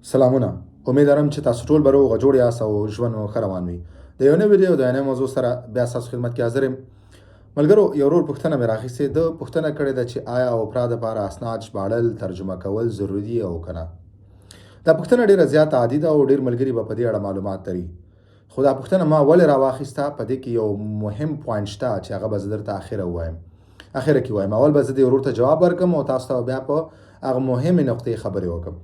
سلامونه. امیدوارم چې تاسو ټول به روغ جوړ یاست او ژوند مو ښه روان وي. د یو نوې ویډیو د یو نوې موضوع سره بیا ستاسو خدمت کې حاضر یم. ملګرو، یو ورور پوښتنه مې راخیستې. ده پوښتنه کړې ده چې آیا اوپرا دپاره اسناد ژباړل ترجمه کول ضروري دي او که نه. دا پوښتنه ډېره زیاته عادي ده او ډېر ملګري به په دې اړه معلومات لري. خو دا پوښتنه ما ولې راواخیسته، په دې کې یو مهم پوینټ شته چې هغه به زه درته اخره کې وایم. اول به زه دې ورور ته جواب ورکړم او تاسو ته بیا په هغه مهمې نقطې خبرې وکړم.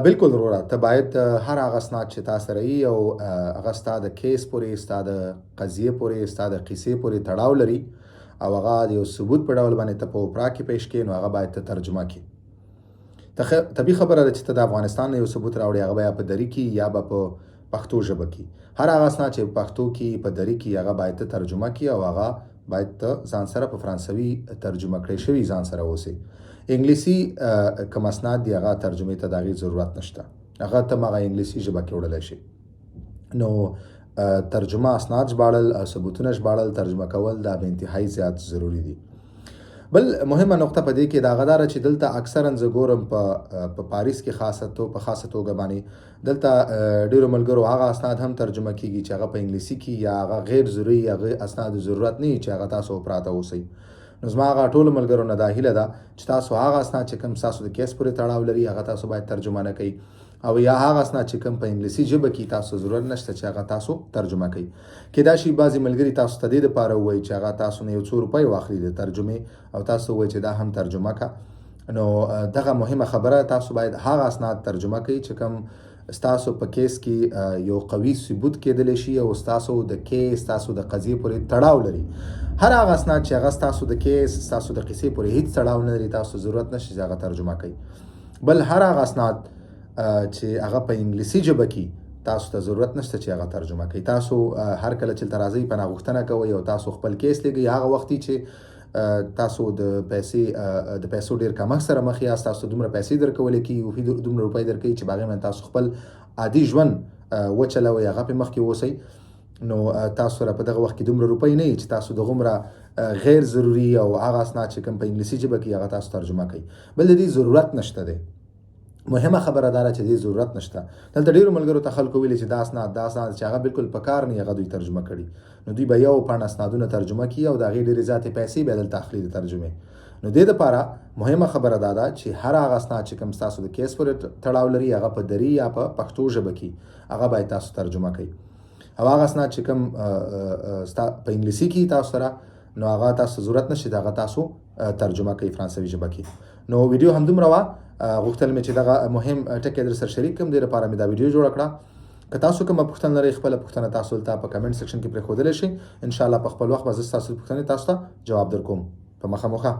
بالکل وروره، ته باید هر هغه اسناد چې تا سره وي او هغه ستا د کیس پورې، ستا د قضیې پورې، ستا د قصې پورې تړاو لري او هغه د یو ثبوت په ډول باندې ته په اوپرا کې پیش کړې، نو هغه باید ته ترجمه کړې. طبیعي خبره ده چې ته د افغانستان نه یو ثبوت راوړې، هغه به یا په دري کې یا به په پښتو ژبه کې. هر هغه اسناد چې په پښتو کې، په دري کې، هغه باید ته ترجمه کړې او هغه باید ته ځان سره په فرانسوي ترجمه کړی شوي ځان سره اوسې. انګلیسي کوم اسناد دي هغه ترجمې ته د هغې ضرورت نشته، هغه ته هغه انګلیسي ژبه کې وړلی شي. نو ترجمه، اسناد ژباړل، ثبوتونه ژباړل، ترجمه کول دا به انتهایی زیات ضروري دي. بل مهمه نقطه په دې کې دا غداره چې دلته اکثرا زه ګورم په پاریس کې په خاصه توګه باندې دلته ډیرو ملګرو هغه اسناد هم ترجمه کیږي چې هغه په انګلیسي کې یا هغه غیر ضروري، هغه اسناد ضرورت نه چې هغه تاسو پراته اوسئ. نو زما هغه ټولو ملګرو نه دا هیله ده چې تاسو هغه اسناد چې کوم ستاسو د کیس پورې تړاو لري هغه تاسو باید ترجمه نه کوئ، او یا هغه اسناد چې کوم په انګلیسي ژبه کې تاسو ضرورت نشته چې هغه تاسو ترجمه کوئ. کېدای شي بعضې ملګري تاسو ته دې دپاره ووایي چې هغه تاسو نه یو څو روپۍ واخلي د ترجمې او تاسو ووایي چې دا هم ترجمه که. نو دغه مهمه خبره، تاسو باید هغه اسناد ترجمه کوئ چې کوم ستاسو په کیس کې یو قوي ثبوت کېدلی شي او ستاسو د کیس، ستاسو د قضیې پورې تړاو لري. هر هغه اسناد چې هغه ستاسو د کیس، ستاسو د قصې پورې هیڅ تړاو نه لري، تاسو ضرورت نشي چې هغه ترجمه کوئ. بل هر هغه اسناد چې هغه په انګلیسي ژبه کې تاسو ته ضرورت نشته چې هغه ترجمه کوئ. تاسو هر کله چې دلته راځئ پناه غوښتنه کوئ او تاسو خپل کیس لیږئ، هغه وخت چې تاسو د پیسو ډیر کمښت سره مخ یاست، تاسو دومره پیسې درکولی کېږي، دومره روپۍ درکوي چې په هغې باندې تاسو خپل عادي ژوند وچلوئ، هغه پې مخکې اوسئ. نو تاسو سره په دغه وخت کې دومره روپۍ نه وي چې تاسو د غومره غیر ضروري او هغه اسناد چې کوم په انګلیسي ژبه کې هغه تاسو ترجمه کوئ. بل د دې ضرورت نشته دی. مهمه خبره دا ده چې دې ضرورت نشته. دلته ډیرو ملګرو ته خلکو ویلي چې دا اسناد چې هغه بالکل په کار نه هغه دوی ترجمه کړي، نو دوی به یو پاڼه اسنادونه ترجمه کړي او د هغې ډېرې زیاتې پیسې بیا دلته اخلي د ترجمې. نو دې دپاره مهمه خبره دا ده چې هر هغه اسناد چې کوم ستاسو د کیس پورې تړاو لري، هغه په دري یا په پښتو ژبه کې هغه باید تاسو ترجمه کړئ. او هغه اسناد چې کوم په انګلیسي کې تاسو سره، نو هغه تاسو ضرورت نشي هغه تاسو ترجمه کوي فرانسوي ژبه کې. نو ویډیو همدومره وه، غوښتل مې چې دغه مهم ټکی در سره شریک کړم. دې لپاره مې دا ویډیو جوړه کړه. که تاسو کومه پوښتنه لرئ، خپله پوښتنه تاسو دلته په کمنټ سیکشن کې پرېښودلی شئ. انشاءالله په خپل وخت به زه ستاسو پوښتنې تاسو ته جواب درکوم په مخامخه.